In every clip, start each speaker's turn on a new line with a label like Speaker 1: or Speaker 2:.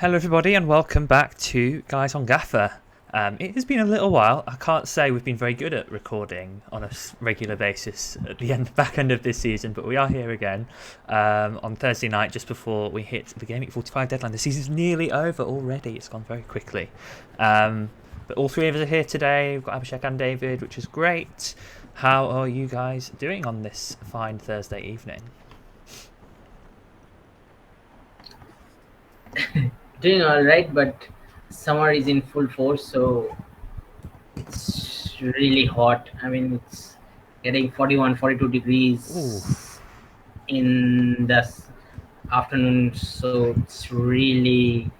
Speaker 1: Hello everybody and welcome back to Guys on Gaffr. It has been a little while. I can't say we've been very good at recording on a regular basis at the back end of this season, but we are here again on Thursday night just before we hit the Game Week 45 deadline. The season's nearly over already. It's gone very quickly. But all three of us are here today. We've got Abhishek and David, which is great. How are you guys doing on this fine Thursday evening?
Speaker 2: Doing all right, but summer is in full force, so it's really hot. I mean, it's getting 41, 42 degrees in the afternoon, so it's really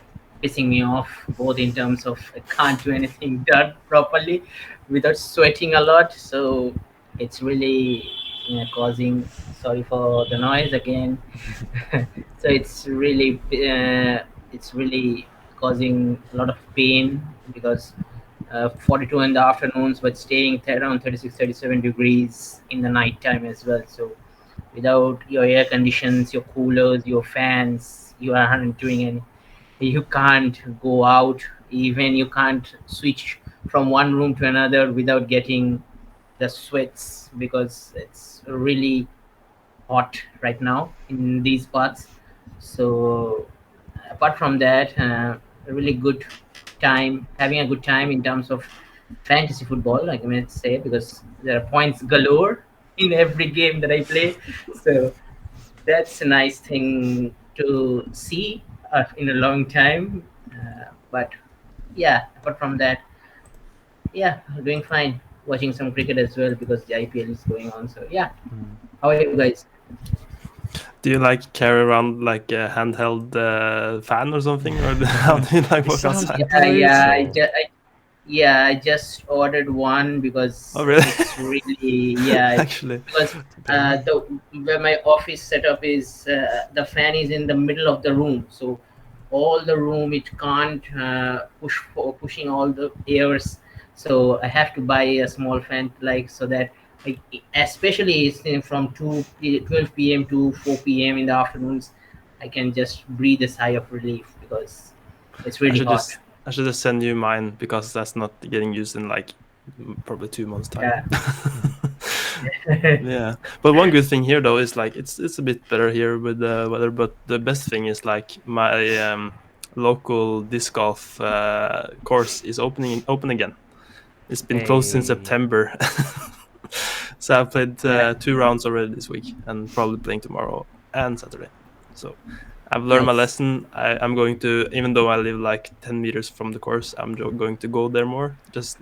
Speaker 2: pissing me off, both in terms of I can't do anything done properly without sweating a lot. So it's really causing, sorry for the noise again. So it's really causing a lot of pain because 42 in the afternoons, but staying around 36, 37 degrees in the night time as well. So without your air conditions, your coolers, your fans, you aren't doing any. You can't go out. Even you can't switch from one room to another without getting the sweats because it's really hot right now in these parts. So apart from that, a really good time, having a good time in terms of fantasy football, like I may say, because there are points galore in every game that I play. So that's a nice thing to see in a long time. But yeah, apart from that, yeah, doing fine. Watching some cricket as well because the IPL is going on. So yeah, how are you guys?
Speaker 3: Do you like carry around like a handheld fan or something, or how do you like walk
Speaker 1: sounds-
Speaker 3: outside?
Speaker 2: Yeah, I just ordered one because
Speaker 3: Oh, really?
Speaker 2: it's really
Speaker 3: Actually,
Speaker 2: because the where my office setup is the fan is in the middle of the room, so all the room it can't pushing all the airs, so I have to buy a small fan like so that like, especially from 12 p.m. to 4 p.m. in the afternoons, I can just breathe a sigh of relief because it's
Speaker 3: I
Speaker 2: really
Speaker 3: should
Speaker 2: hot.
Speaker 3: just send you mine because that's not getting used in like probably 2 months time. Yeah, but one good thing here though is like it's a bit better here with the weather, but the best thing is like my local disc golf course is open again. It's been closed since September. So I've played 2 rounds already this week and probably playing tomorrow and Saturday. So I've learned my lesson. I'm going to, even though I live like 10 meters from the course, I'm going to go there more. Just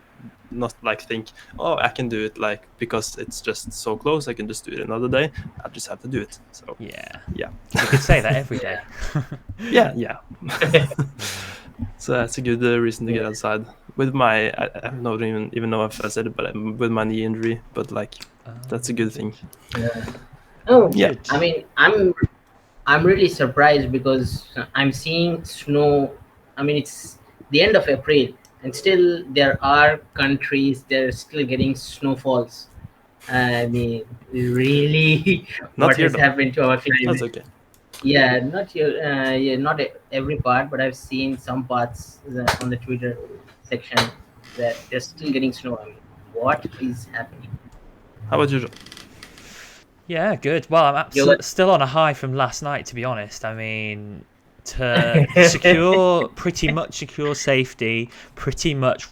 Speaker 3: not like think, oh, I can do it like because it's just so close. I can just do it another day. I just have to do it. So
Speaker 1: yeah.
Speaker 3: You
Speaker 1: could say that every day.
Speaker 3: Yeah. So that's a good reason to get outside. With my, I don't even know if I said it, but with my knee injury. But like, that's a good thing.
Speaker 2: Oh,
Speaker 3: Yeah.
Speaker 2: I mean, I'm really surprised because I'm seeing snow. I mean, it's the end of April, and still there are countries they're still getting snowfalls. I mean, really,
Speaker 3: Not
Speaker 2: what
Speaker 3: here
Speaker 2: has
Speaker 3: though.
Speaker 2: happened to our climate?
Speaker 3: That's okay.
Speaker 2: Yeah, not your, yeah, not every part, but I've seen some parts on the Twitter section that they're still getting snow. I mean, what is happening?
Speaker 3: How about you, John?
Speaker 1: Yeah, good. Well, I'm still on a high from last night, to be honest. I mean, to pretty much secure safety, pretty much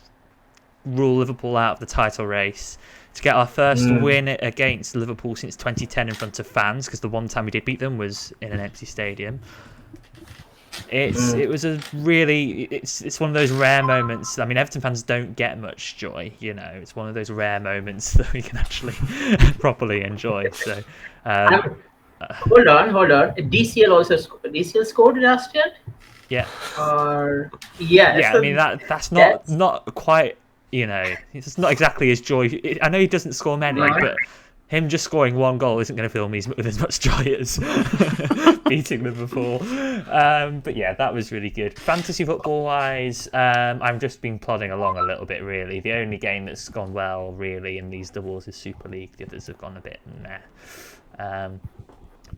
Speaker 1: rule Liverpool out of the title race, to get our first win against Liverpool since 2010 in front of fans, because the one time we did beat them was in an empty stadium. It was a really it's one of those rare moments. I mean, Everton fans don't get much joy, you know. It's one of those rare moments that we can actually properly enjoy. So,
Speaker 2: hold on. DCL scored last year.
Speaker 1: Yeah.
Speaker 2: Yeah.
Speaker 1: I mean that's not quite. You know, it's not exactly as joy. I know he doesn't score many, but him just scoring one goal isn't going to fill me with as much joy as beating Liverpool. But yeah, that was really good. Fantasy football wise, I've just been plodding along a little bit, really. The only game that's gone well, really, in these doubles is Super League. The others have gone a bit meh.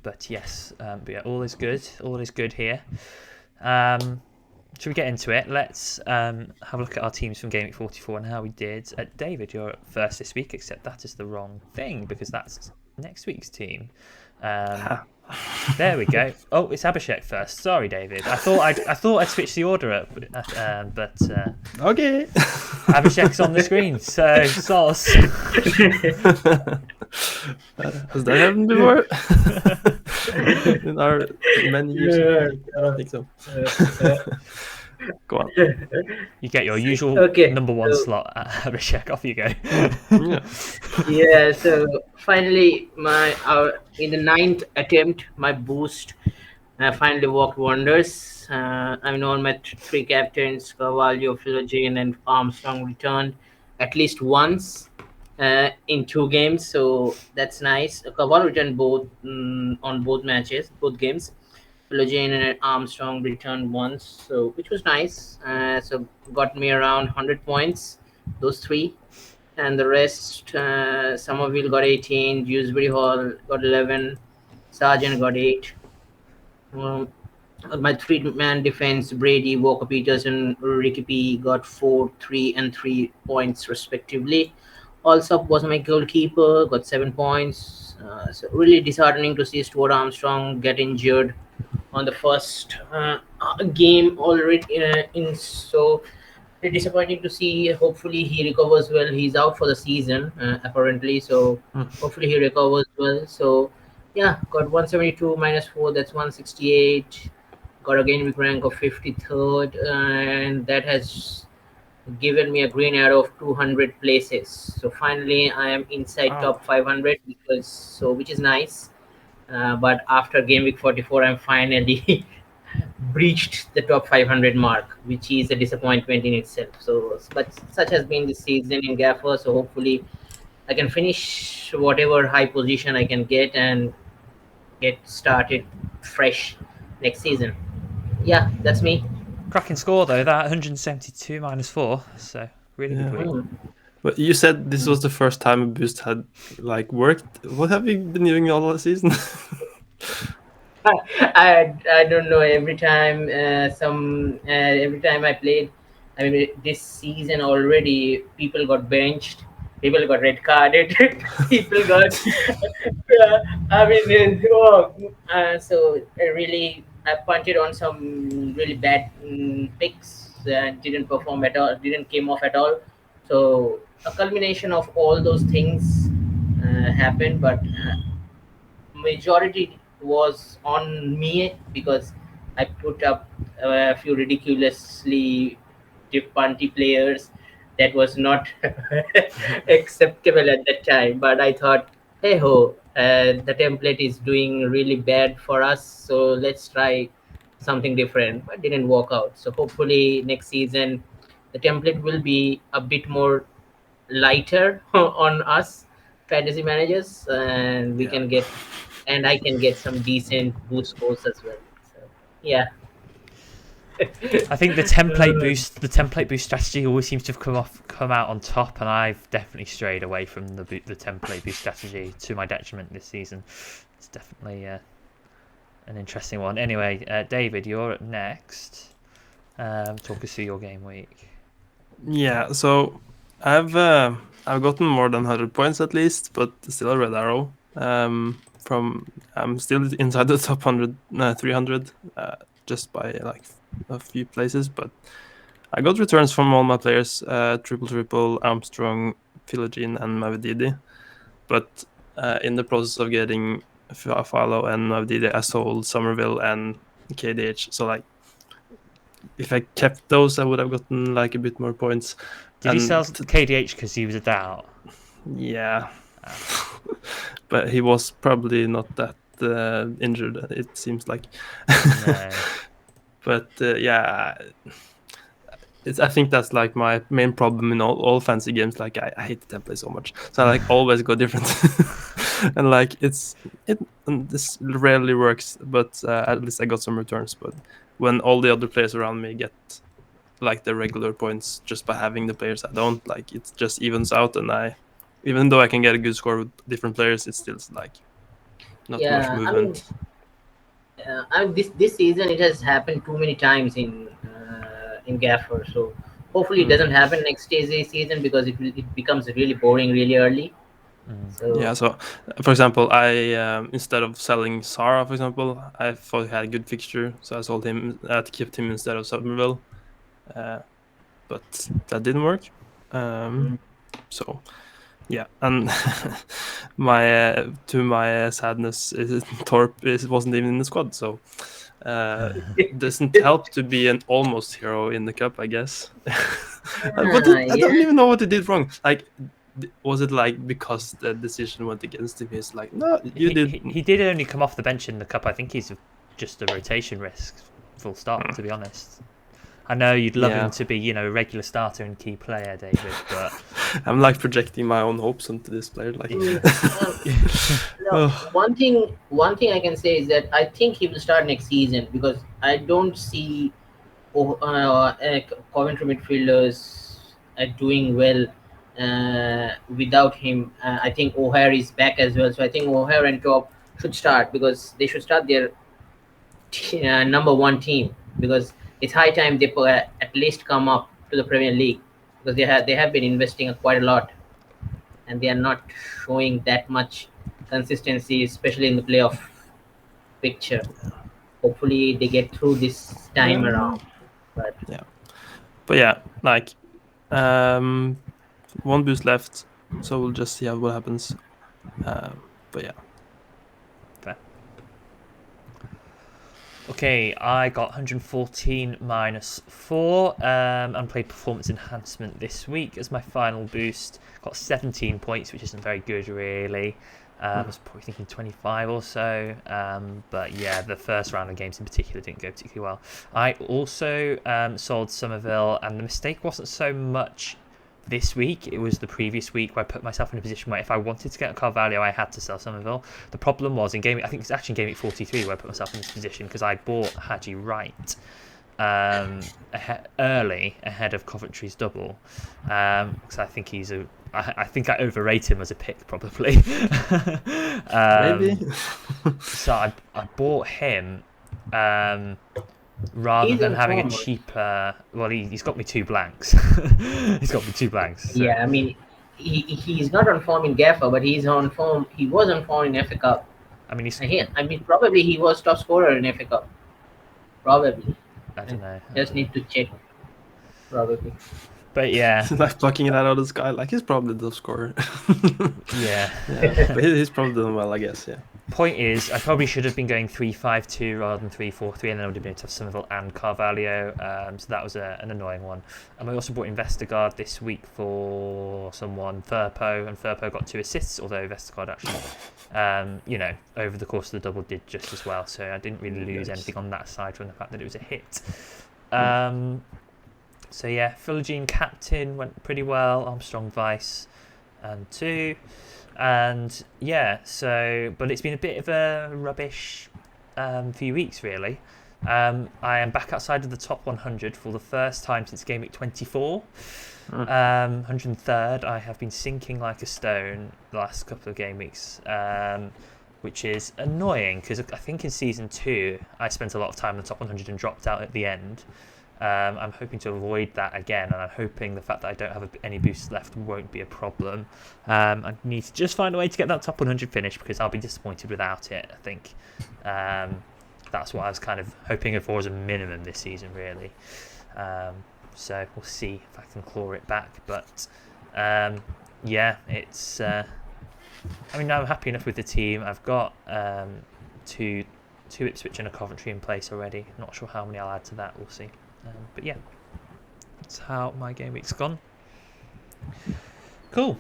Speaker 1: But yes, but yeah, all is good. All is good here. should we get into it? Let's have a look at our teams from Game Week 44 and how we did. David, you're first this week, except that is the wrong thing because that's next week's team. There we go. Oh, it's Abhishek first. Sorry, David. I thought I'd switch the order up, but
Speaker 3: Okay.
Speaker 1: Abhishek's on the screen, so sauce.
Speaker 3: Has that happened before? In our many years? I don't think so. Go on.
Speaker 1: You get your usual number one slot at Abhishek. Off you go.
Speaker 2: Yeah. So finally, in the 9th attempt, my boost finally worked wonders. I mean, all my 3 captains, Carvalho, Philogene, and Armstrong returned at least once in 2 games. So that's nice. Carvalho returned both on both games. Philogene and Armstrong returned once, so which was nice. So got me around 100 points, those 3, and the rest. Somerville got 18, Dewsbury Hall got 11, Sargent got 8. My 3-man defense, Brady, Walker Peters, and Ricky P got 4, 3, and 3 points respectively. Allsop was my goalkeeper, got 7 points. So really disheartening to see Stuart Armstrong get injured on the first game already. So it's disappointing to see. Hopefully he recovers well. He's out for the season apparently. So hopefully he recovers well. So yeah, got 172 minus 4. That's 168. Got a game week rank of 53rd, and that has given me a green arrow of 200 places. So finally I am inside top 500 which is nice. But after game week 44, I'm finally breached the top 500 mark, which is a disappointment in itself. So, but such has been the season in Gaffr. So hopefully, I can finish whatever high position I can get and get started fresh next season. Yeah, that's me.
Speaker 1: Cracking score though, that 172 minus 4. So really good week.
Speaker 3: But you said this was the first time a boost had worked. What have you been doing all the season?
Speaker 2: I don't know. Every time I played, I mean, this season already, people got benched, people got red carded, people got. So I punted on some really bad picks that didn't perform at all, didn't came off at all. So a culmination of all those things happened, but majority was on me because I put up a few ridiculously punty players that was not acceptable at that time. But I thought, hey ho, the template is doing really bad for us, so let's try something different. But didn't work out. So hopefully next season the template will be a bit more lighter on us fantasy managers, and we can get, and I can get some decent boost scores as well. So yeah.
Speaker 1: I think the template boost strategy always seems to have come out on top, and I've definitely strayed away from the template boost strategy to my detriment this season. It's definitely an interesting one. Anyway, David, you're up next. Talk us through your game week.
Speaker 3: Yeah, so I've gotten more than 100 points at least, but still a red arrow. I'm still inside the top 300, just by a few places, but I got returns from all my players, triple, Armstrong, Philogene, and Mavididi. But in the process of getting Follow and Mavididi, I sold Somerville and KDH. So if I kept those, I would have gotten a bit more points.
Speaker 1: Did you sell KDH because he was a doubt?
Speaker 3: Yeah. But he was probably not that injured, it seems like.
Speaker 1: No.
Speaker 3: But yeah, I think that's my main problem in all fantasy games. I hate the template so much, so I always go different. And this rarely works, but at least I got some returns. But when all the other players around me get the regular points just by having the players I don't, it just evens out, and even though I can get a good score with different players, it's still not much movement.
Speaker 2: This season it has happened too many times in in Gaffr. So hopefully it doesn't happen next season because it becomes really boring really early. So
Speaker 3: Yeah, so for example, I instead of selling Sara, for example, I thought he had a good fixture, so I sold him. I kept him instead of Somerville, but that didn't work. So yeah, and my sadness, Torp wasn't even in the squad, so doesn't help to be an almost hero in the cup, I guess. I don't even know what he did wrong. Like, was it like because the decision went against him? He's like, no, you did.
Speaker 1: He did only come off the bench in the cup. I think he's just a rotation risk, full stop. To be honest, I know you'd love him to be, a regular starter and key player, David, but
Speaker 3: I'm like projecting my own hopes onto this player. Like,
Speaker 2: one thing I can say is that I think he will start next season because I don't see Coventry midfielders doing well without him. I think O'Hare is back as well, so I think O'Hare and Top should start because they should start their number one team because it's high time they at least come up to the Premier League because they have been investing quite a lot and they are not showing that much consistency, especially in the playoff picture. Hopefully they get through this time around. But
Speaker 3: yeah, like one boost left, so we'll just see what happens. But yeah.
Speaker 1: Fair. Okay, I got 114 minus 4 unplayed performance enhancement this week as my final boost. Got 17 points, which isn't very good, really. I was probably thinking 25 or so. But yeah, the first round of games in particular didn't go particularly well. I also sold Somerville, and the mistake wasn't so much this week. It was the previous week where I put myself in a position where if I wanted to get a Carvalho, I had to sell Somerville. The problem was I think it's actually in game week 43 where I put myself in this position because I bought Haji Wright early ahead of Coventry's double. Because I think I think I overrate him as a pick probably.
Speaker 3: Maybe.
Speaker 1: So I bought him rather than having a cheaper. Well, he's got me 2 blanks. He's got me 2 blanks. So.
Speaker 2: Yeah, I mean, he's not on form in Gaffr, but he's on form. He was on form in FA Cup.
Speaker 1: I mean,
Speaker 2: probably he was top scorer in FA Cup. Probably.
Speaker 1: I don't know.
Speaker 2: Just need to check. Probably.
Speaker 1: But yeah,
Speaker 3: like plucking it out of the sky. Like he's probably the top scorer.
Speaker 1: yeah.
Speaker 3: But he's probably doing well, I guess. Yeah.
Speaker 1: Point is, I probably should have been going 3-5-2 rather than 3-4-3, and then I would have been able to have Somerville and Carvalho. So that was an annoying one. And I also bought Vestergaard this week for someone, Firpo, and Firpo got 2 assists, although Vestergaard actually, over the course of the double did just as well. So I didn't really lose anything on that side from the fact that it was a hit. So yeah, Philogene captain went pretty well. Armstrong vice and 2. And yeah, but it's been a bit of a rubbish few weeks really. I am back outside of the top 100 for the first time since game week 24. 103rd. I have been sinking like a stone the last couple of game weeks, which is annoying because I think in season 2 I spent a lot of time in the top 100 and dropped out at the end. I'm hoping to avoid that again, and I'm hoping the fact that I don't have any boosts left won't be a problem. I need to just find a way to get that top 100 finish because I'll be disappointed without it, I think. That's what I was kind of hoping for as a minimum this season, really. So we'll see if I can claw it back. But yeah, it's... I mean, I'm happy enough with the team. I've got 2 Ipswich and a Coventry in place already. Not sure how many I'll add to that, we'll see. But yeah, that's how my game week's gone. Cool.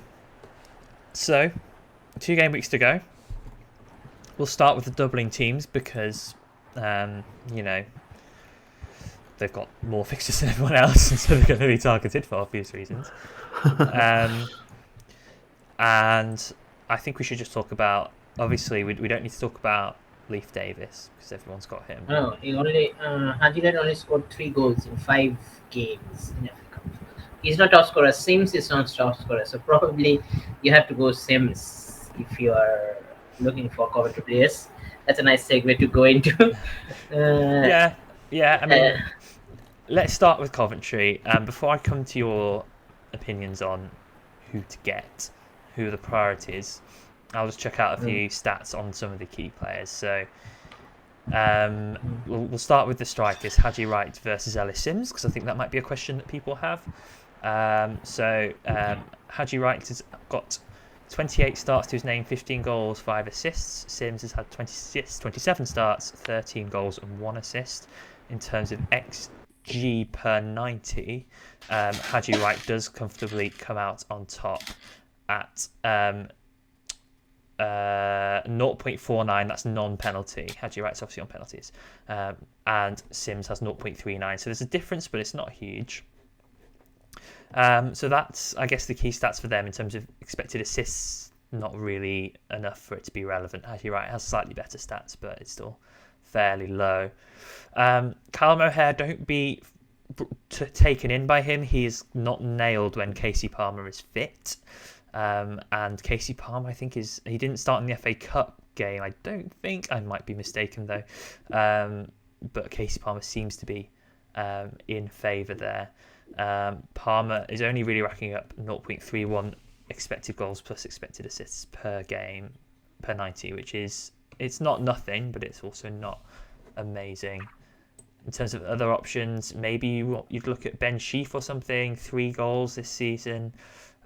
Speaker 1: So, 2 game weeks to go. We'll start with the doubling teams because, they've got more fixtures than everyone else, and so they're going to be targeted for obvious reasons. And I think we should just talk about. Obviously, we don't need to talk about Leif Davis because everyone's got him.
Speaker 2: No, he only Haji only scored 3 goals in 5 games in FA Cup. He's not top scorer. Sims is not top scorer, so probably you have to go Sims if you are looking for Coventry players. That's a nice segue to go into.
Speaker 1: Yeah. I mean, let's start with Coventry. Before I come to your opinions on who to get, who are the priorities, I'll just check out a few stats on some of the key players. So we'll start with the strikers, Haji Wright versus Ellis Sims, because I think that might be a question that people have. Haji Wright has got 28 starts to his name, 15 goals, 5 assists. Sims has had 27 starts, 13 goals and 1 assist. In terms of XG per 90, Haji Wright does comfortably come out on top at 0.49. That's non-penalty. Haji Wright's obviously on penalties, and Sims has 0.39. So there's a difference, but it's not huge. So that's, I guess, the key stats for them in terms of expected assists. Not really enough for it to be relevant. Haji Wright has slightly better stats, but it's still fairly low. Callum O'Hare, don't be taken in by him. He is not nailed when Casey Palmer is fit. And Casey Palmer, I think, he didn't start in the FA Cup game. I don't think. I might be mistaken though. But Casey Palmer seems to be in favour there. Palmer is only really racking up 0.31 expected goals plus expected assists per game per 90, which is, it's not nothing, but it's also not amazing. In terms of other options, maybe you'd look at Ben Sheaf or something. 3 goals this season.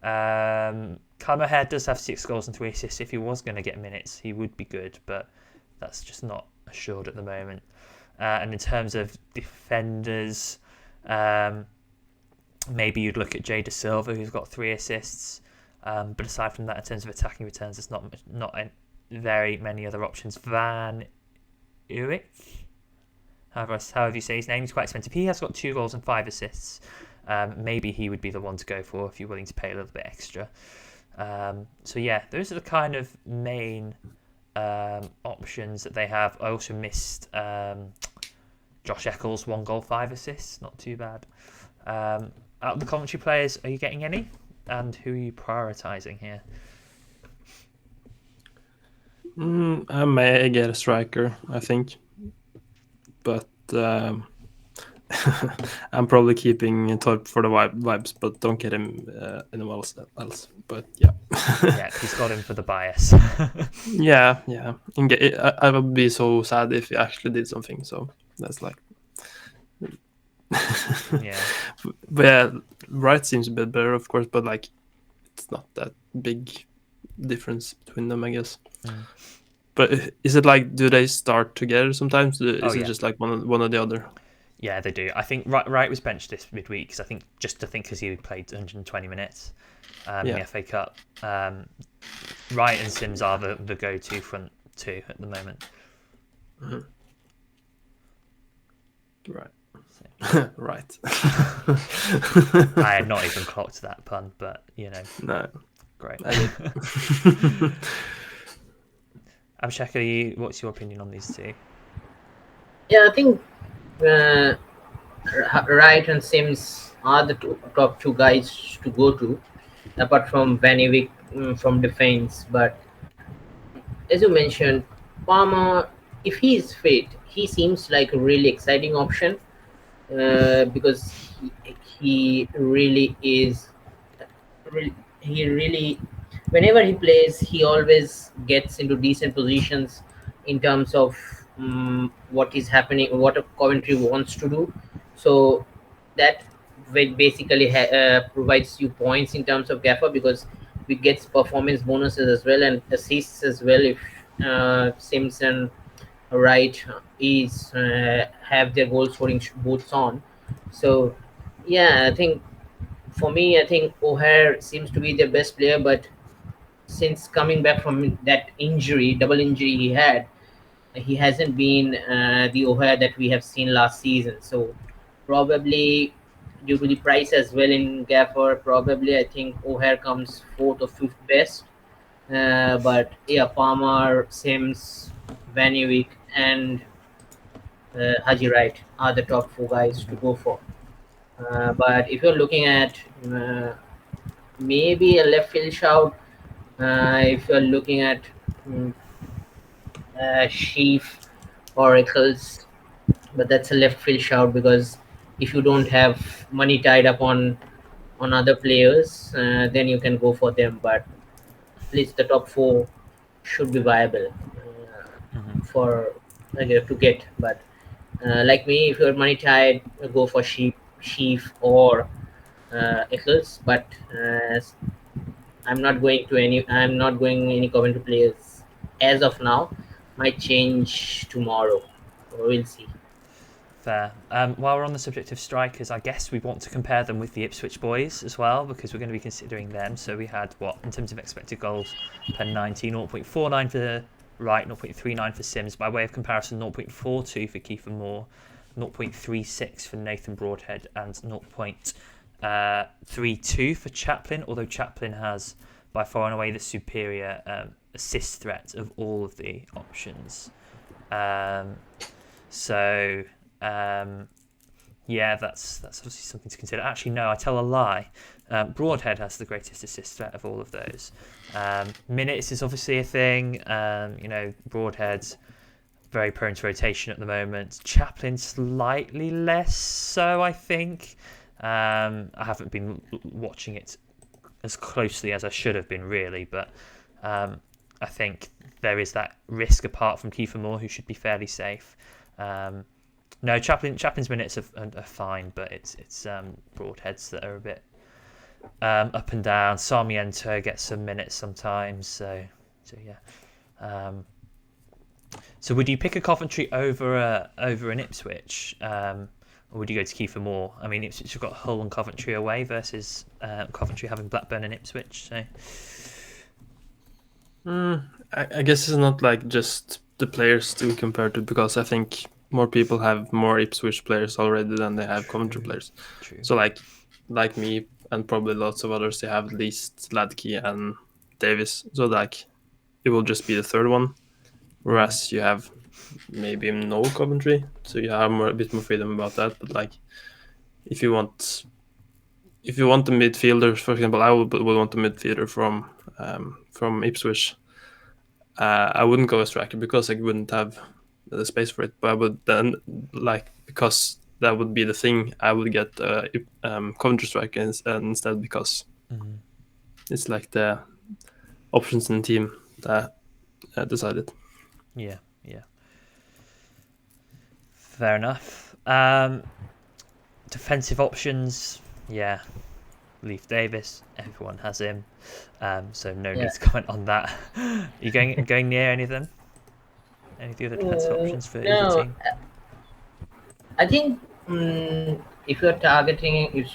Speaker 1: Callum O'Hare does have 6 goals and 3 assists. If he was going to get minutes, he would be good, but that's just not assured at the moment. And in terms of defenders, maybe you'd look at Jay De Silva, who's got 3 assists. But aside from that, in terms of attacking returns, there's not very many other options. Van Uwijk, however you say his name, he's quite expensive. He has got 2 goals and 5 assists. Maybe he would be the one to go for if you're willing to pay a little bit extra. So yeah, those are the kind of main options that they have. I also missed Josh Eccles, 1 goal, 5 assists. Not too bad. Out of the Coventry players, are you getting any? And who are you prioritising here?
Speaker 3: I may get a striker, I think. But I'm probably keeping Torp for the vibes, but don't get him anyone else. But yeah.
Speaker 1: Yeah, he's got him for the bias.
Speaker 3: yeah. I would be so sad if he actually did something. So that's like...
Speaker 1: Yeah.
Speaker 3: But yeah, Wright seems a bit better, of course, but like it's not that big difference between them, I guess. But is it like, do they start together sometimes? Is it just like one or the other?
Speaker 1: Yeah, they do. I think Wright was benched this midweek because he played 120 minutes in the FA Cup. Wright and Sims are the go-to front two at the moment.
Speaker 3: Mm-hmm. Right. Right.
Speaker 1: I had not even clocked that pun, but you know.
Speaker 3: No.
Speaker 1: Great.
Speaker 3: I did.
Speaker 1: Abhishek, what's your opinion on these two?
Speaker 2: Yeah, I think Wright and Sims are the top 2 guys to go to, apart from Van Uwijk from defense. But as you mentioned, Palmer, if he is fit, he seems like a really exciting option. Because he really is, whenever he plays, he always gets into decent positions in terms of what is happening, what Coventry wants to do. So that basically provides you points in terms of Gaffr, because we get performance bonuses as well and assists as well if Simpson Wright is have their goal scoring boots on. So yeah, I think for me, I think O'Hare seems to be the best player, but since coming back from that double injury he had, he hasn't been the O'Hare that we have seen last season. So probably due to the price as well in Gaffr, probably I think O'Hare comes 4th or 5th best. But yeah, Palmer, Sims, Van Uwijk, and Haji Wright are the top 4 guys to go for. But if you're looking at maybe a left field shout, if you're looking at Sheaf or Eccles, but that's a left field shout because if you don't have money tied up on other players, then you can go for them. But at least the top four should be viable for to get. But like me, if you're money tied, go for sheep or Eccles. But I'm not going any Coventry players as of now. Might change tomorrow. We'll see.
Speaker 1: Fair. While we're on the subject of strikers, I guess we want to compare them with the Ipswich boys as well, because we're going to be considering them. So we had, what, in terms of expected goals per 90, 0.49 for Wright, 0.39 for Sims. By way of comparison, 0.42 for Kiefer Moore, 0.36 for Nathan Broadhead, and 0.32 for Chaplin, although Chaplin has by far and away the superior assist threat of all of the options. Yeah, that's obviously something to consider. Actually, no, I tell a lie. Broadhead has the greatest assist threat of all of those. Minutes is obviously a thing. Broadhead's very prone to rotation at the moment. Chaplin slightly less so, I think. I haven't been watching it as closely as I should have been, really, but I think there is that risk apart from Kiefer Moore, who should be fairly safe. No, Chaplin's minutes are fine, but it's Broadheads that are a bit up and down. Sarmiento gets some minutes sometimes, so yeah. So would you pick a Coventry over an Ipswich, or would you go to Kiefer Moore? I mean, Ipswich have got Hull and Coventry away versus Coventry having Blackburn and Ipswich. So
Speaker 3: I guess it's not like just the players to compare to, because I think more people have more Ipswich players already than they have Coventry players.
Speaker 1: True.
Speaker 3: So like me and probably lots of others, they have at least Ladke and Davis. So like it will just be the third one, whereas you have maybe no Coventry, so you have a bit more freedom about that. But like if you want a midfielder, for example, I would want a midfielder from Ipswich. I wouldn't go a striker because I wouldn't have the space for it. But I would then, because that would be the thing, I would get Coventry striker instead, because it's like the options in the team that decided.
Speaker 1: Yeah. Fair enough. Defensive options, yeah. Leaf Davis, everyone has him, so no need to comment on that. Are you going near any of them? Any of the other defensive options for either team?
Speaker 2: I think if you're targeting,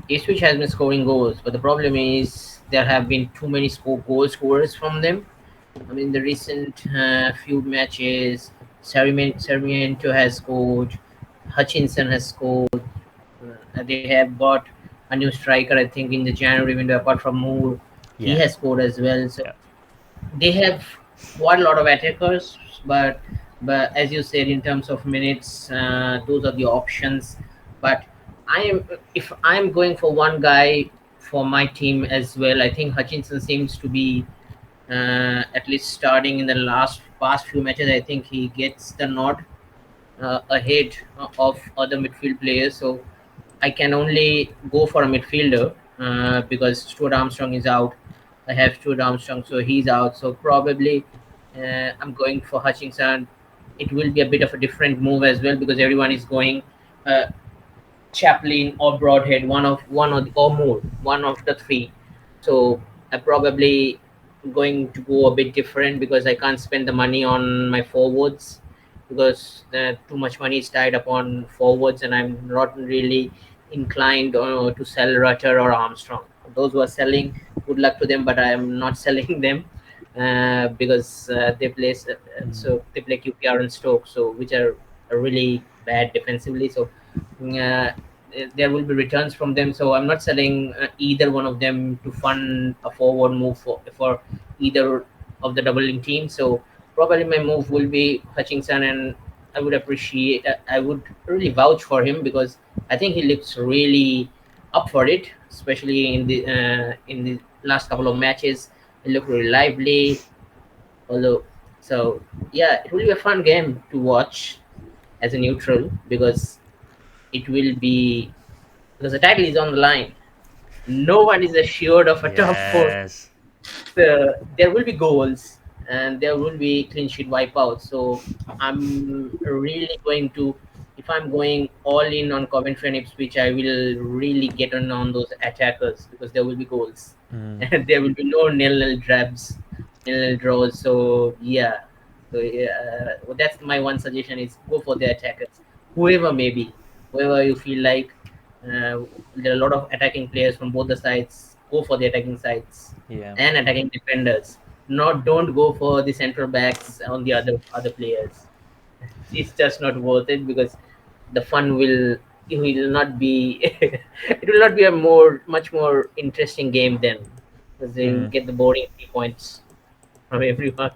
Speaker 2: Ipswich has been scoring goals, but the problem is there have been too many goal scorers from them. I mean, the recent few matches, Sarmiento has scored, Hutchinson has scored. They have bought a new striker, I think, in the January window. Apart from Moore, he has scored as well. So they have quite a lot of attackers, but as you said, in terms of minutes, those are the options. But if I'm going for one guy for my team as well, I think Hutchinson seems to be at least starting in the past few matches. I think he gets the nod ahead of other midfield players. So I can only go for a midfielder because Stuart Armstrong is out. I have Stuart Armstrong, so he's out. So probably I'm going for Hutchinson. It will be a bit of a different move as well, because everyone is going Chaplin or Broadhead, or more, one of the three. So I'm probably going to go a bit different, because I can't spend the money on my forwards, because too much money is tied up on forwards, and I'm not really inclined to sell Rutter or Armstrong. Those who are selling, good luck to them, but I am not selling them because they play QPR and Stoke, so which are really bad defensively. So there will be returns from them. So I'm not selling either one of them to fund a forward move for either of the doubling teams. So probably my move will be Hutchinson, and I would really vouch for him, because I think he looks really up for it, especially in the last couple of matches. He looked really lively. So yeah, it will be a fun game to watch as a neutral, because it will be, because the title is on the line. No one is assured of a top four.
Speaker 1: Yes.
Speaker 2: There will be goals and there will be clean sheet wipeouts. So I'm really going to, if I'm going all in on Coventry and Ipswich, I will really get on those attackers because there will be goals and there will be no nil-nil drabs, nil-nil draws. So yeah, that's my one suggestion: is go for the attackers, whoever may be, whoever you feel like. There are a lot of attacking players from both the sides. Go for the attacking sides
Speaker 1: Yeah.
Speaker 2: and attacking defenders. Don't go for the central backs on the other players. It's just not worth it because the fun will, it will not be it will not be a much more interesting game then, because they will get the boring 3 points from everyone.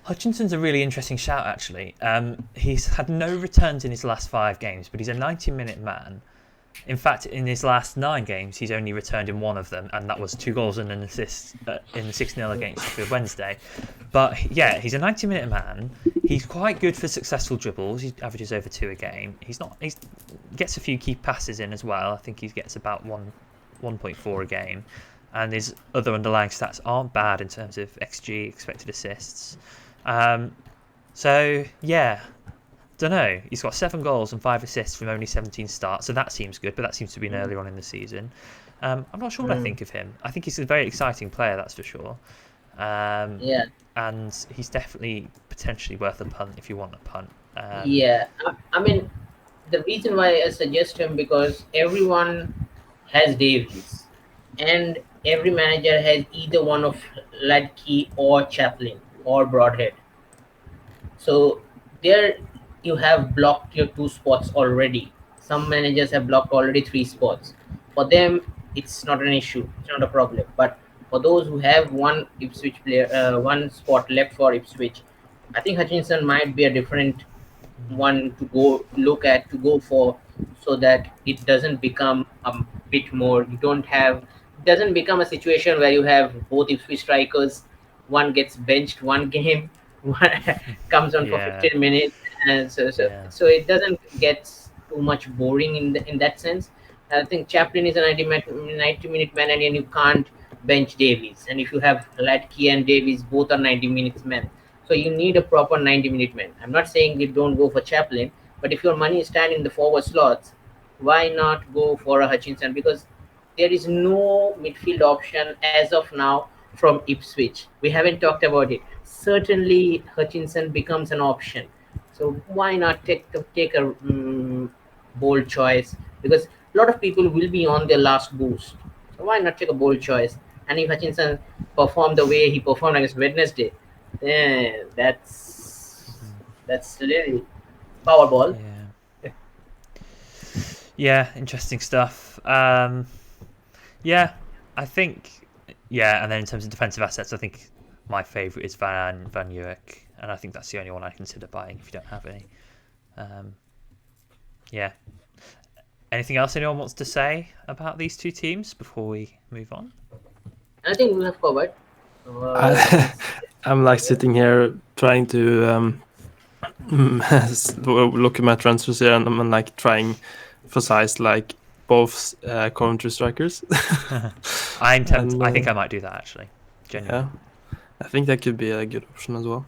Speaker 1: Hutchinson's a really interesting shout, actually. He's had no returns in his last 5 games, but he's a 90-minute man. In fact, in his last 9 games, he's only returned in 1 of them, and that was 2 goals and an assist in the 6-0 against Sheffield Wednesday. But yeah, he's a 90-minute man. He's quite good for successful dribbles. He averages over 2 a game. He gets a few key passes in as well. I think he gets about 1.4 a game. And his other underlying stats aren't bad in terms of XG, expected assists. So yeah, don't know. He's got 7 goals and 5 assists from only 17 starts, so that seems good. But that seems to be earlier on in the season. I'm not sure what I think of him. I think he's a very exciting player, that's for sure.
Speaker 2: Yeah.
Speaker 1: And he's definitely potentially worth a punt if you want a punt.
Speaker 2: Yeah, I mean, the reason why I suggest him, because everyone has Davies, and every manager has either one of Ladkey or Chaplin or Broadhead. So there you have blocked your 2 spots already. Some managers have blocked already 3 spots. For them, it's not an issue. It's not a problem. But for those who have one Ipswich player, 1 spot left for Ipswich, I think Hutchinson might be a different one to go for, so that it doesn't become a bit more. You don't have, it doesn't become a situation where you have both Ipswich strikers, one gets benched one game, one comes on for
Speaker 1: Yeah.
Speaker 2: 15 minutes, and
Speaker 1: Yeah.
Speaker 2: so it doesn't get too much boring in that sense. I think Chaplin is a 90-minute man, and you can't bench Davies. And if you have Latke and Davies, both are 90 minutes men. So you need a proper 90-minute man. I'm not saying you don't go for Chaplin, but if your money is standing in the forward slots, why not go for a Hutchinson? Because there is no midfield option as of now from Ipswich. We haven't talked about it. Certainly, Hutchinson becomes an option. So why not take a bold choice? Because a lot of people will be on their last boost. So why not take a bold choice? And if Hutchinson performed the way he performed against Wednesday, then that's really Powerball.
Speaker 1: Yeah. Yeah, interesting stuff. Yeah, I think. Yeah, and then in terms of defensive assets, I think my favourite is Van Uyck, and I think that's the only one I consider buying if you don't have any. Yeah. Anything else anyone wants to say about these 2 teams before we move on?
Speaker 2: I think we'll have covered.
Speaker 3: I'm like sitting here trying to look at my transfers here, and I'm like trying to emphasize like both Coventry strikers.
Speaker 1: I'm tempted. I think I might do that actually. Genuinely.
Speaker 3: Yeah, I think that could be a good option as well.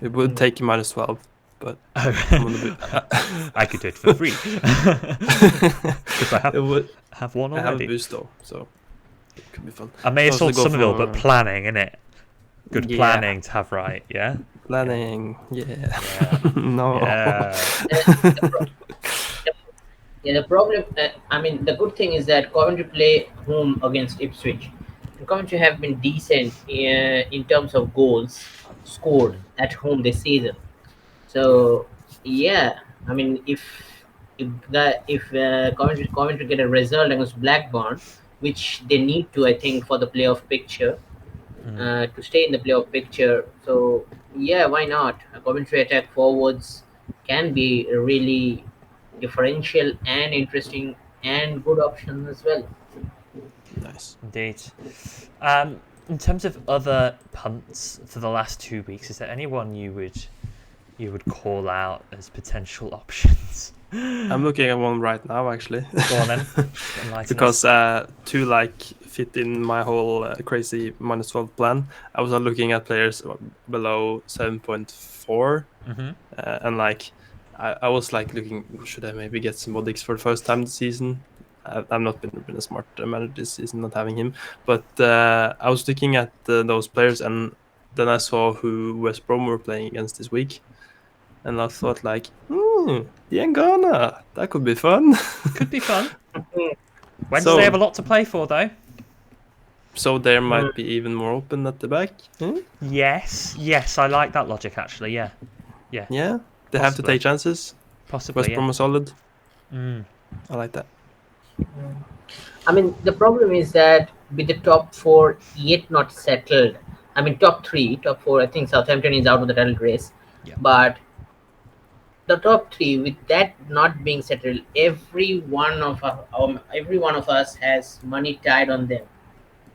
Speaker 3: It would take -12, but
Speaker 1: I could do it for free because I have one already.
Speaker 3: I have a boost though, so it could be fun.
Speaker 1: I may have sold Somerville, but planning, innit? Good planning to have right, yeah?
Speaker 3: Planning, yeah. No.
Speaker 1: Yeah.
Speaker 2: The problem, I mean, the good thing is that Coventry play home against Ipswich. And Coventry have been decent in terms of goals scored at home this season. So, yeah, I mean, if Coventry get a result against Blackburn, which they need to, I think, for the playoff picture, to stay in the playoff picture. So, yeah, why not? Coventry attack forwards can be a really differential and interesting and good option as well.
Speaker 3: Nice.
Speaker 1: Indeed. In terms of other punts for the last 2 weeks, is there anyone you would call out as potential options?
Speaker 3: I'm looking at one right now, actually.
Speaker 1: Go on then. Enlighten
Speaker 3: Because
Speaker 1: us.
Speaker 3: to like fit in my whole crazy -12 plan, I was not looking at players below 7.4,
Speaker 1: Mhm.
Speaker 3: and like I was like looking, should I maybe get some Modix for the first time this season? I've not been a smart manager this season, not having him. But I was looking at those players, and then I saw who West Brom were playing against this week, and I thought like, Ghana, that could be fun.
Speaker 1: Could be fun. Wednesday
Speaker 3: So-
Speaker 1: have a lot to play for, though.
Speaker 3: So there might be even more open at the back.
Speaker 1: Yes, I like that logic actually. Yeah,
Speaker 3: Yeah, they have to
Speaker 1: Possibly.
Speaker 3: take chances.
Speaker 1: possibly.
Speaker 3: West
Speaker 1: Yeah.
Speaker 3: Brom is solid.
Speaker 1: Mm.
Speaker 3: I like that.
Speaker 2: I mean, the problem is that with the top four yet not settled, I mean, top four, I think Southampton is out of the title race.
Speaker 1: Yeah.
Speaker 2: But the top three, with that not being settled, every one of us has money tied on them.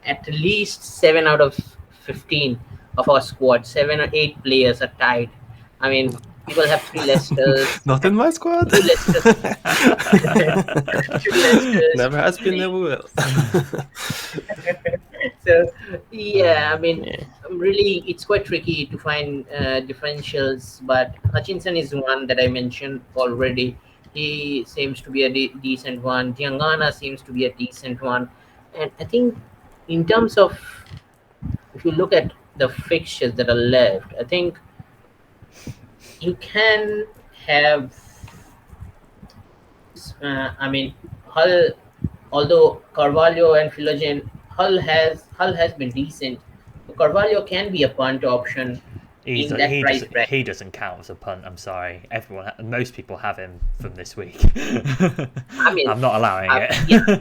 Speaker 2: At least 7 out of 15 of our squad, 7 or 8 players are tied. I mean, people have 3 Leicesters,
Speaker 3: Not in my squad.
Speaker 2: 2 Leicesters, 2 Leicesters.
Speaker 3: Never has been, never will.
Speaker 2: So yeah, I mean,
Speaker 3: Yeah.
Speaker 2: really, it's quite tricky to find differentials. But Hutchinson is one that I mentioned already. He seems to be a decent one. Diangana seems to be a decent one, and I think in terms of, if you look at the fixtures that are left, I think you can have. I mean, Hull, although Carvalho and Philogen, Hull has been decent. Carvalho can be a punt option in that price bracket.
Speaker 1: He doesn't count as a punt. I'm sorry. Most people have him from this week.
Speaker 2: I mean,
Speaker 1: I'm not allowing it.
Speaker 2: Yeah,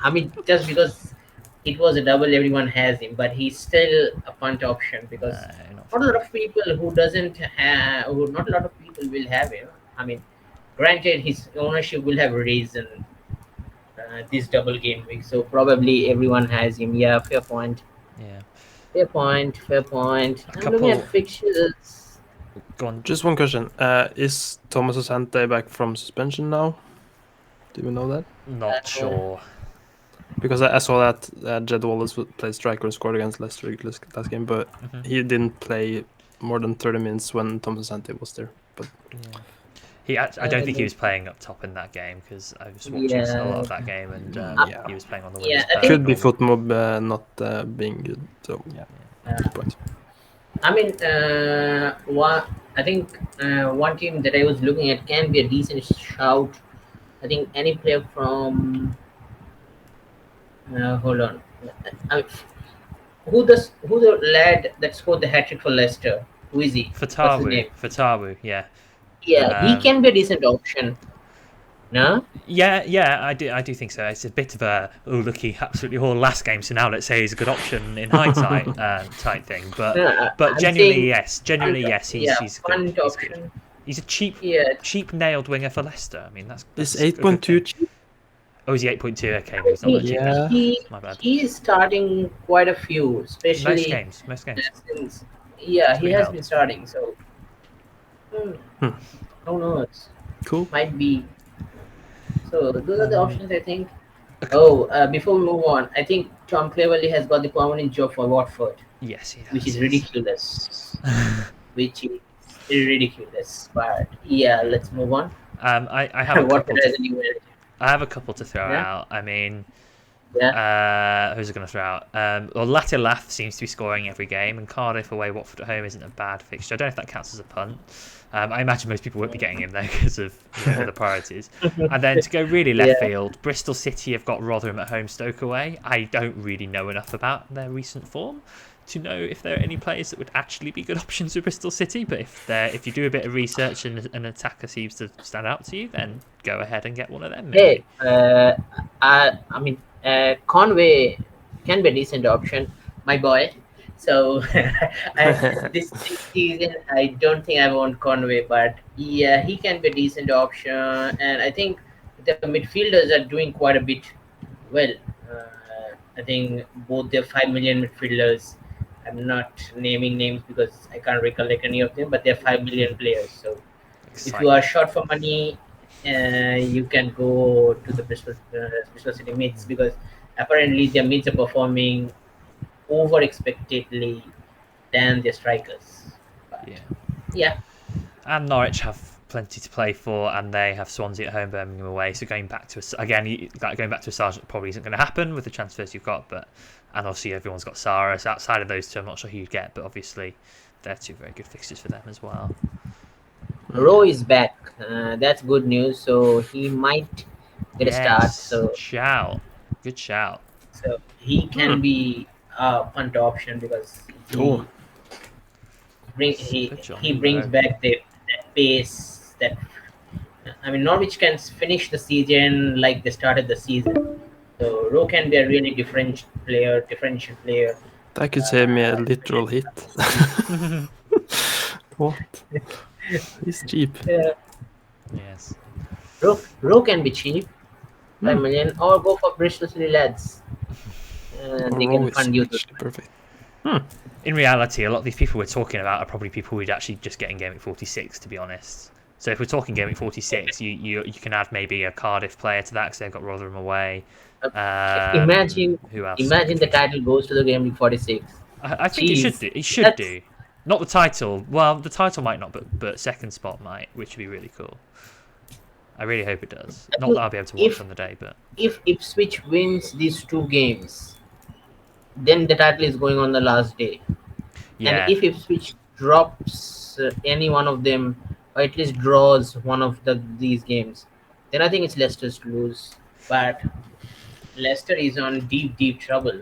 Speaker 2: I mean, just because it was a double, everyone has him, but he's still a punt option because not a lot of people not a lot of people will have him. I mean, granted, his ownership will have risen this double game week, so probably everyone has him. Yeah, fair point.
Speaker 1: Yeah.
Speaker 2: Fair point. I'm looking at fixtures.
Speaker 1: Go on.
Speaker 3: Just one question. Is Thomas Asante back from suspension now? Do we know that?
Speaker 1: Not sure.
Speaker 3: Because I saw that Jed Wallace played striker and scored against Leicester last game, but he didn't play more than 30 minutes when Thomas Asante was there. But
Speaker 1: I don't think he was playing up top in that game because I was watching a lot of that game, and he was playing on the wing.
Speaker 2: Yeah,
Speaker 3: could be foot mob not being good. So yeah, good point.
Speaker 2: I mean, I think one team that I was looking at can be a decent shout. I think any player from. Hold on. Who the lad that scored the hat trick for Leicester? Who is he?
Speaker 1: Fatawu, yeah.
Speaker 2: Yeah, he can be a decent option. No?
Speaker 1: Yeah, I do think so. It's a bit of a he absolutely hauled last game, so now let's say he's a good option in hindsight type thing. But genuinely yes, he's good. Option. He's a cheap nailed winger for Leicester. I mean that's
Speaker 3: 8.2 cheap.
Speaker 1: Oh, is he 8.2? Okay, he's not that cheap. My bad.
Speaker 2: He is starting quite a few, especially
Speaker 1: most games.
Speaker 2: Yeah, he has been starting. So, who knows?
Speaker 3: Cool.
Speaker 2: Might be. So those are the options, I think. Before we move on, I think Tom Cleverley has got the permanent job for Watford.
Speaker 1: Yes, he does.
Speaker 2: Which is ridiculous. Which is ridiculous. But yeah, let's move on.
Speaker 1: I have a couple. I have a couple to throw out. I mean, who's it going to throw out? Latilaf seems to be scoring every game, and Cardiff away, Watford at home isn't a bad fixture. I don't know if that counts as a punt. I imagine most people won't be getting him though because of the priorities. And then to go really left field, Bristol City have got Rotherham at home, Stoke away. I don't really know enough about their recent form to know if there are any players that would actually be good options for Bristol City. But if you do a bit of research and an attacker seems to stand out to you, then go ahead and get one of them. Maybe.
Speaker 2: I mean, Conway can be a decent option, my boy. So this season, I don't think I want Conway, but yeah, he can be a decent option. And I think the midfielders are doing quite a bit well. I think both the 5 million midfielders. I'm not naming names because I can't recollect any of them, but they're 5 million players. So If you are short for money, you can go to the Bristol City mids, because apparently their mids are performing over expectedly than their strikers. But, yeah.
Speaker 1: And Norwich have plenty to play for, and they have Swansea at home, Birmingham away. So going back to a Sargent probably isn't going to happen with the transfers you've got. But and obviously everyone's got Sarah. So outside of those two, I'm not sure who you'd get, but obviously they're two very good fixtures for them as well.
Speaker 2: Rowe is back. That's good news. So he might get a start. So
Speaker 1: good shout.
Speaker 2: So he can be a punt option, because he brings back that pace. That, I mean, Norwich can finish the season like they started the season. So Rowe can be a really differential player.
Speaker 3: That could save me a literal hit. What? He's cheap.
Speaker 1: Yes.
Speaker 2: Rowe can be cheap, 5 million, or go for Bristol City lads. They can fund you.
Speaker 3: Perfect.
Speaker 1: In reality, a lot of these people we're talking about are probably people we'd actually just get in Game Week 46, to be honest. So if we're talking Game Week 46, you can add maybe a Cardiff player to that, because they've got Rotherham away.
Speaker 2: Imagine the title goes to the Game Week 46.
Speaker 1: I think it should do. Not the title. Well, the title might not, but second spot might, which would be really cool. I really hope it does. Not that I'll be able to watch on the day, but
Speaker 2: if Ipswich wins these 2 games, then the title is going on the last day.
Speaker 1: Yeah.
Speaker 2: And if Ipswich drops any one of them, or at least draws one of these games, then I think it's Leicester's to lose. But Leicester is on deep trouble.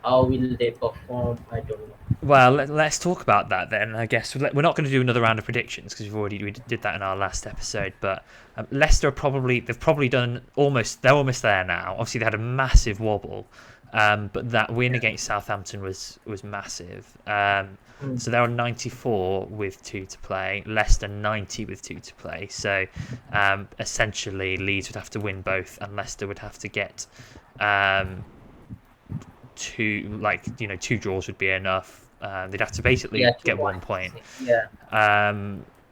Speaker 2: How will they perform? I don't know.
Speaker 1: Well, let's talk about that then. I guess we're not going to do another round of predictions, because we did that in our last episode. But Leicester they've probably done they're almost there now. Obviously, they had a massive wobble, but that win against Southampton was massive. So they're on 94 with 2 to play. Leicester 90 with 2 to play. So essentially, Leeds would have to win both, and Leicester would have to get 2 draws would be enough. They'd have to basically get 1 point.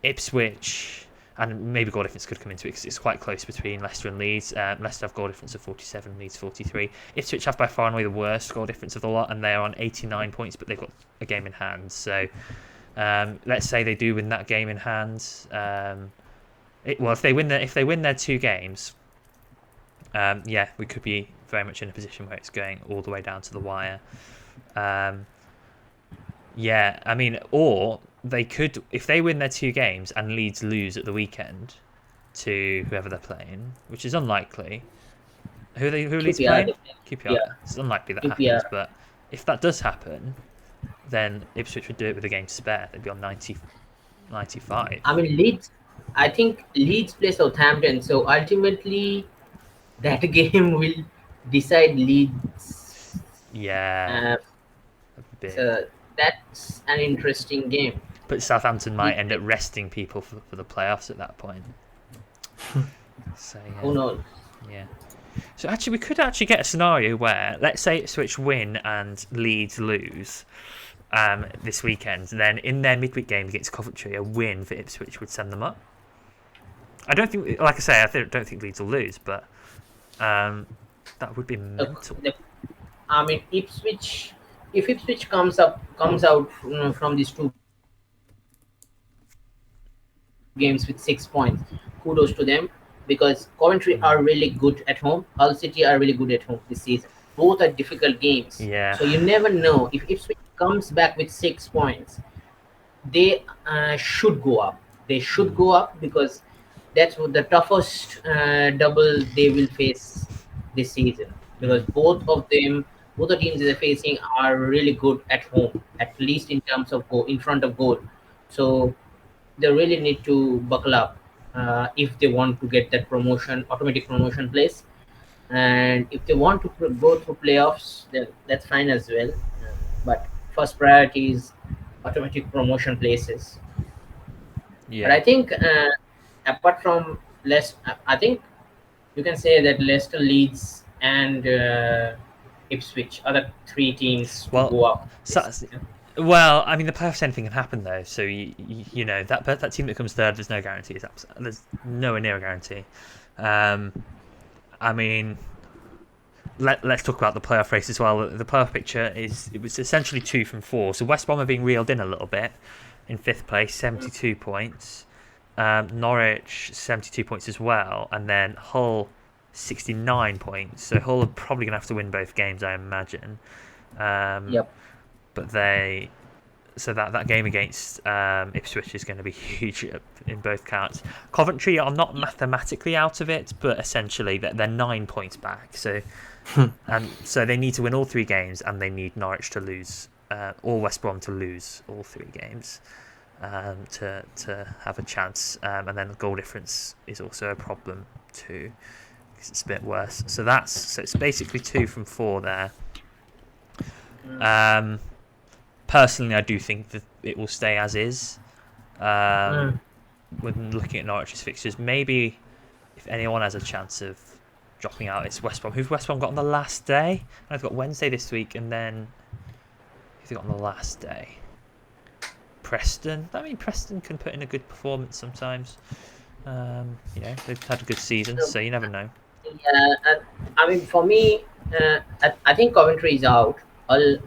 Speaker 1: Ipswich, and maybe goal difference could come into it, because it's quite close between Leicester and Leeds. Leicester have goal difference of 47, Leeds 43. Ipswich have by far and away the worst goal difference of the lot, and they're on 89 points, but they've got a game in hand. So let's say they do win that game in hand. If they win their 2 games, we could be very much in a position where it's going all the way down to the wire. Or they could, if they win their 2 games and Leeds lose at the weekend to whoever they're playing, which is unlikely. Who Leeds playing? QPR. Yeah. It's unlikely that happens, but if that does happen, then Ipswich would do it with a game to spare. They'd be on 95.
Speaker 2: I mean, I think Leeds play Southampton, so ultimately that game will decide Leeds.
Speaker 1: Yeah.
Speaker 2: So that's an interesting game.
Speaker 1: But Southampton might end up resting people for the playoffs at that point. So
Speaker 2: who knows?
Speaker 1: Yeah. So actually, we could actually get a scenario where, let's say Ipswich win and Leeds lose this weekend, and then in their midweek game against Coventry, a win for Ipswich would send them up. I don't think, like I say, I don't think Leeds will lose, but that would be mental.
Speaker 2: I mean, if Ipswich comes out from these 2 games with 6 points, kudos to them, because Coventry are really good at home. Hull City are really good at home this season. Both are difficult games.
Speaker 1: Yeah.
Speaker 2: So you never know. If Ipswich comes back with 6 points, they should go up. They should go up, because that's the toughest double they will face this season. Because both the teams they're facing are really good at home, at least in terms of in front of goal. So they really need to buckle up if they want to get that automatic promotion place. And if they want to go through playoffs, then that's fine as well. But first priority is automatic promotion places.
Speaker 1: Yeah.
Speaker 2: But I think apart from I think you can say that Leicester, Leeds, and Ipswich are the 3 teams to go up.
Speaker 1: Well, I mean, the playoffs, anything can happen though. So you know that team that comes third, there's no guarantee. There's nowhere near a guarantee. I mean, let's talk about the playoff race as well. The playoff picture it was essentially 2 from 4. So West Brom are being reeled in a little bit in 5th place, 72 points. Norwich 72 points as well, and then Hull 69 points. So Hull are probably going to have to win both games, I imagine.
Speaker 2: Yep.
Speaker 1: But so that game against Ipswich is going to be huge in both counts. Coventry are not mathematically out of it, but essentially they're 9 points back. So so they need to win all 3 games, and they need Norwich to lose, or West Brom to lose all 3 games to have a chance. And then the goal difference is also a problem too, because it's a bit worse. So it's basically 2 from 4 there. Personally, I do think that it will stay as is. When looking at Norwich's fixtures, maybe if anyone has a chance of dropping out, it's West Brom. Who've West Brom got on the last day? I've got Wednesday this week, and then who've they got on the last day? Preston. I mean, Preston can put in a good performance sometimes. They've had a good season, so you never know.
Speaker 2: Yeah, I mean, for me, I think Coventry is out. Hull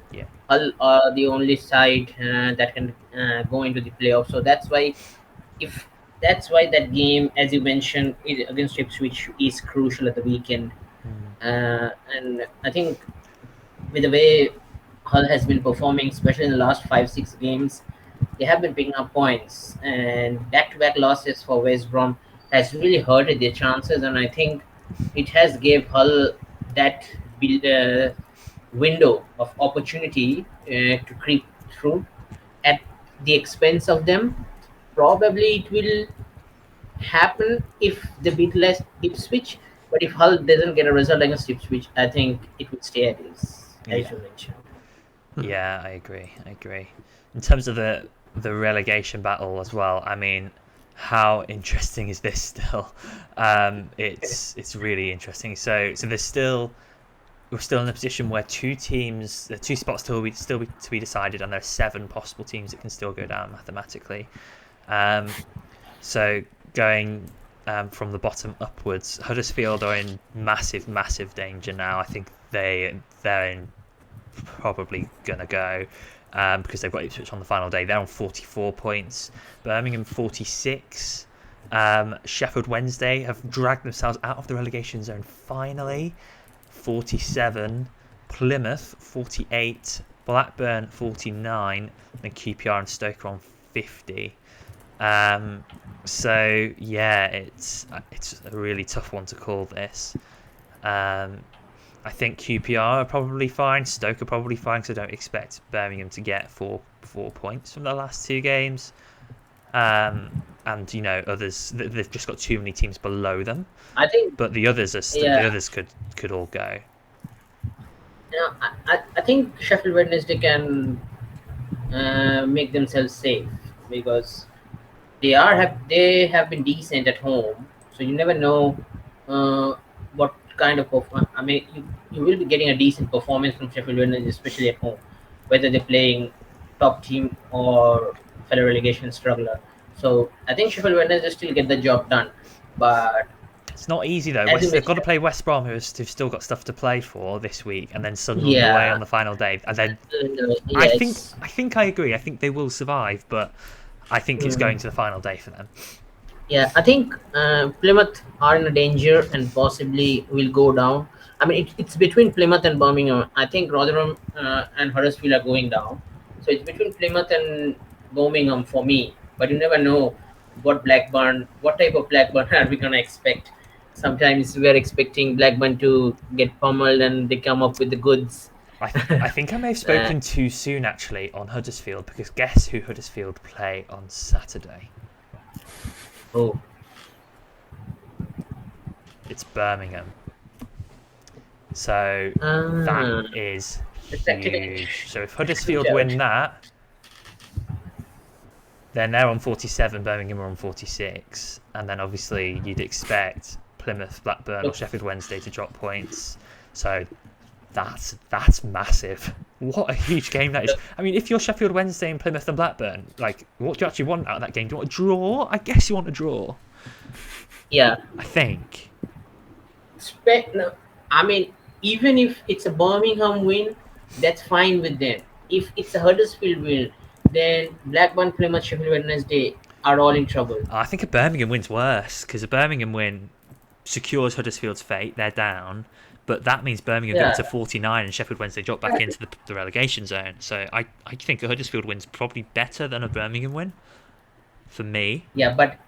Speaker 2: are the only side that can go into the playoffs. So that's why that game, as you mentioned, against Ipswich is crucial at the weekend. And I think with the way Hull has been performing, especially in the last 5-6 games, they have been picking up points. And back-to-back losses for West Brom has really hurted their chances. And I think it has gave Hull that window of opportunity to creep through at the expense of them. Probably it will happen if they beat less Ipswich, but if Hull doesn't get a result against Ipswich, I think it would stay at is, as you mentioned.
Speaker 1: Yeah, I agree. In terms of the relegation battle as well, I mean, how interesting is this still? It's really interesting. So we're still in a position where 2 spots still to be decided, and there are 7 possible teams that can still go down mathematically. So going from the bottom upwards, Huddersfield are in massive danger now. I think they're probably gonna go because they've got Ipswich on the final day. They're on 44 points. Birmingham 46. Sheffield Wednesday have dragged themselves out of the relegation zone finally. 47, Plymouth 48, Blackburn 49, and QPR and Stoke are on 50. So yeah, it's a really tough one to call this. I think QPR are probably fine, Stoke are probably fine, because I don't expect Birmingham to get 4 points from the last 2 games. And others, they've just got too many teams below them.
Speaker 2: I think,
Speaker 1: but the others the others could all go.
Speaker 2: I think Sheffield Wednesday can make themselves safe, because they have been decent at home. So you never know what kind of performance. I mean, you will be getting a decent performance from Sheffield Wednesday, especially at home, whether they're playing top team or fellow relegation struggler. So I think Sheffield Wednesday still get the job done, but
Speaker 1: it's not easy though. They've got to play West Brom, who've still got stuff to play for this week, and then Sunderland away on the final day. And then I think I agree. I think they will survive, but I think it's going to the final day for them.
Speaker 2: Yeah, I think Plymouth are in a danger and possibly will go down. I mean, it's between Plymouth and Birmingham. I think Rotherham and Huddersfield are going down. So it's between Plymouth and Birmingham for me. But you never know what type of Blackburn are we going to expect. Sometimes we are expecting Blackburn to get pummeled and they come up with the goods.
Speaker 1: I think I may have spoken too soon, actually, on Huddersfield, because guess who Huddersfield play on Saturday?
Speaker 2: Oh.
Speaker 1: It's Birmingham. So that is huge. So if Huddersfield win that, then they're on 47, Birmingham are on 46, and then obviously you'd expect Plymouth, Blackburn or Sheffield Wednesday to drop points. So That's massive. What a huge game that is. I mean, if you're Sheffield Wednesday and Plymouth and Blackburn, like, what do you actually want out of that game? Do you want a draw? I guess you want a draw.
Speaker 2: Yeah.
Speaker 1: I think.
Speaker 2: No, I mean, even if it's a Birmingham win, that's fine with them. If it's a Huddersfield win, then Blackburn, Plymouth, Sheffield Wednesday are all in trouble.
Speaker 1: I think a Birmingham win's worse, because a Birmingham win secures Huddersfield's fate. They're down. But that means Birmingham get to 49 and Sheffield Wednesday drop back into the relegation zone. So I think a Huddersfield win's probably better than a Birmingham win, for me.
Speaker 2: Yeah, but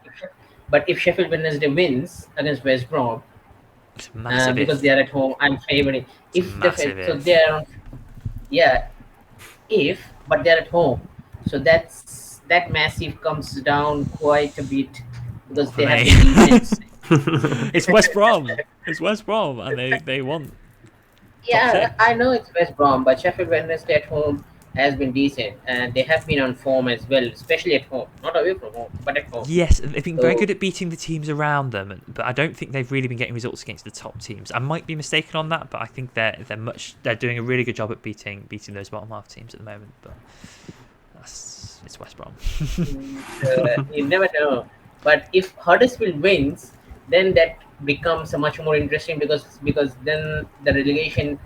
Speaker 2: if Sheffield Wednesday wins against West Brom,
Speaker 1: It's massive
Speaker 2: because they are at home, I'm favouring. But they're at home, so that massive comes down quite a bit because they have the defense.
Speaker 1: It's West Brom. It's West Brom, and they want.
Speaker 2: Yeah, I know it's West Brom, but Sheffield Wednesday at home has been decent, and they have been on form as well, especially at home, not away from home, but at home.
Speaker 1: Yes, they've been very good at beating the teams around them, but I don't think they've really been getting results against the top teams. I might be mistaken on that, but I think they're doing a really good job at beating those bottom half teams at the moment. But it's West Brom.
Speaker 2: You never know. But if Huddersfield wins, then that becomes much more interesting because then the relegation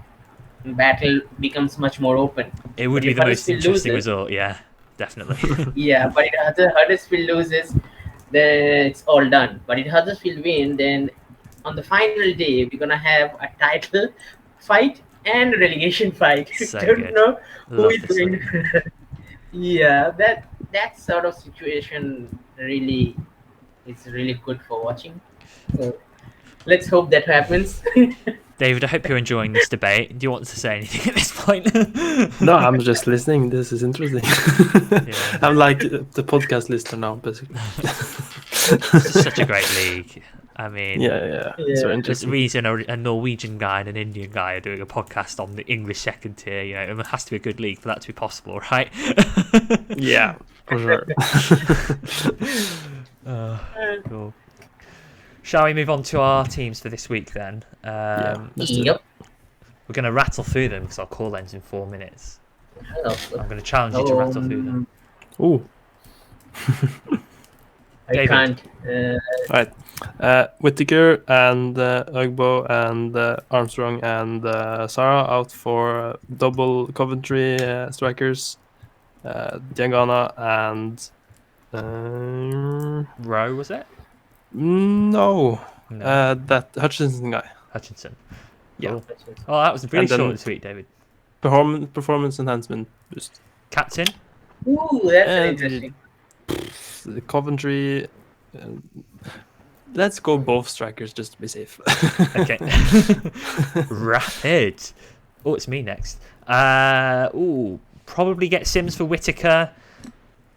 Speaker 2: battle becomes much more open.
Speaker 1: It would be the most interesting result, yeah, definitely.
Speaker 2: Yeah, but if Huddersfield loses, then it's all done. But if Huddersfield win, then on the final day we're gonna have a title fight and a relegation fight.
Speaker 1: So
Speaker 2: Don't
Speaker 1: good.
Speaker 2: know who
Speaker 1: Love
Speaker 2: is
Speaker 1: this
Speaker 2: going. Yeah, that sort of situation really is really good for watching. So let's hope that happens.
Speaker 1: David, I hope you're enjoying this debate. Do you want to say anything at this point?
Speaker 3: No, I'm just listening. This is interesting.
Speaker 1: Yeah.
Speaker 3: I'm like the podcast listener now, basically.
Speaker 1: It's such a great league. I mean,
Speaker 3: Yeah. It's very
Speaker 1: there's a
Speaker 3: interesting.
Speaker 1: reason a Norwegian guy and an Indian guy are doing a podcast on the English second tier. You know, it has to be a good league for that to be possible, right?
Speaker 3: Yeah, for sure.
Speaker 1: Cool. Shall we move on to our teams for this week then?
Speaker 3: Let's do it.
Speaker 2: Yep.
Speaker 1: We're going to rattle through them because our call ends in 4 minutes.
Speaker 2: Hello.
Speaker 1: I'm going to challenge you to rattle through them.
Speaker 3: Ooh.
Speaker 2: I
Speaker 1: David.
Speaker 2: can't.
Speaker 3: Right. Whittaker and Ugbo and Armstrong and Sarah out for double Coventry strikers. Diangana and
Speaker 1: Rowe, was it?
Speaker 3: no,
Speaker 1: No.
Speaker 3: that Hutchinson guy.
Speaker 1: Hutchinson.
Speaker 3: Yeah.
Speaker 1: Cool. Oh, that was really
Speaker 3: And then-
Speaker 1: short and sweet, David.
Speaker 3: Performance enhancement boost.
Speaker 1: Captain?
Speaker 2: Ooh, that's
Speaker 3: And-
Speaker 2: interesting.
Speaker 3: Coventry. Let's go both strikers just to be safe.
Speaker 1: Okay. Rapid. Oh, it's me next. Probably get Sims for Whittaker.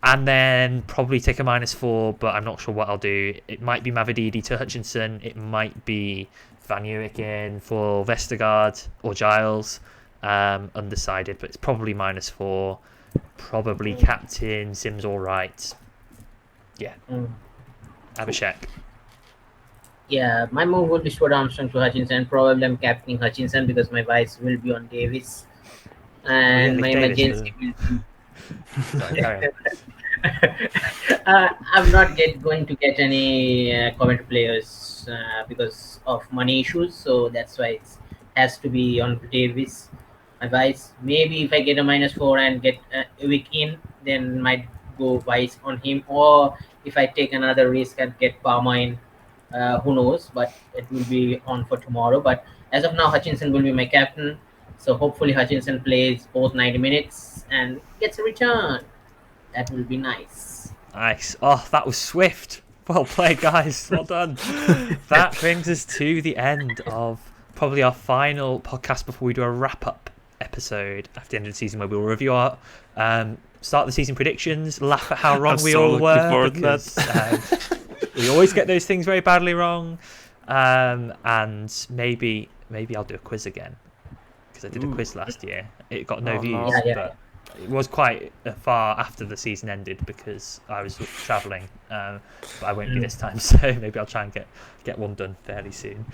Speaker 1: And then probably take a -4, but I'm not sure what I'll do. It might be Mavididi to Hutchinson. It might be Van Uwijk in for Vestergaard or Giles. Undecided, but it's probably -4. Probably captain. Sims all right. Yeah. Abhishek.
Speaker 2: Yeah, my move would be Stuart Armstrong to Hutchinson. Probably I'm captaining Hutchinson because my vice will be on Davis. And my emergency will be...
Speaker 1: Sorry, carry on.
Speaker 2: I'm not going to get any Coventry players because of money issues, so that's why it has to be on Davis. My vice, maybe if I get a -4 and get a week in, then might go vice on him, or if I take another risk and get Palmer in, who knows, but it will be on for tomorrow. But as of now, Hutchinson will be my captain, so hopefully Hutchinson plays both 90 minutes and gets a return. That will be nice.
Speaker 1: Nice. Oh, that was swift. Well played, guys. Well done. That brings us to the end of probably our final podcast before we do a wrap-up episode after the end of the season, where we'll review our start of the season predictions, laugh at how wrong we
Speaker 3: so
Speaker 1: all
Speaker 3: looking
Speaker 1: were,
Speaker 3: forward to
Speaker 1: because we always get those things very badly wrong. And maybe I'll do a quiz again, because I did a quiz last year. It got no views,
Speaker 2: Yeah.
Speaker 1: but it was quite far after the season ended because I was travelling. But I won't be this time, so maybe I'll try and get one done fairly soon.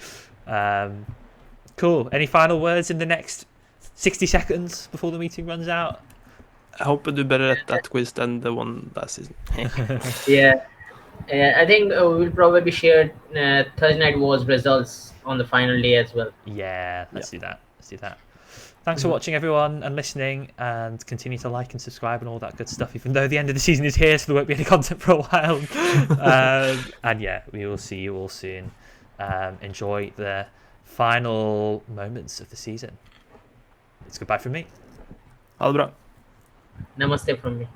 Speaker 1: Cool. Any final words in the next 60 seconds before the meeting runs out.
Speaker 3: I hope I do better at that quiz than the one last season.
Speaker 2: Yeah. I think we'll probably share Thursday Night Wars results on the final day as well.
Speaker 1: Yeah, let's do that. Thanks for watching, everyone, and listening, and continue to like and subscribe and all that good stuff, even though the end of the season is here, so there won't be any content for a while. And yeah, we will see you all soon. Enjoy the final moments of the season. It's goodbye from me.
Speaker 3: Ha det bra.
Speaker 2: Namaste from me.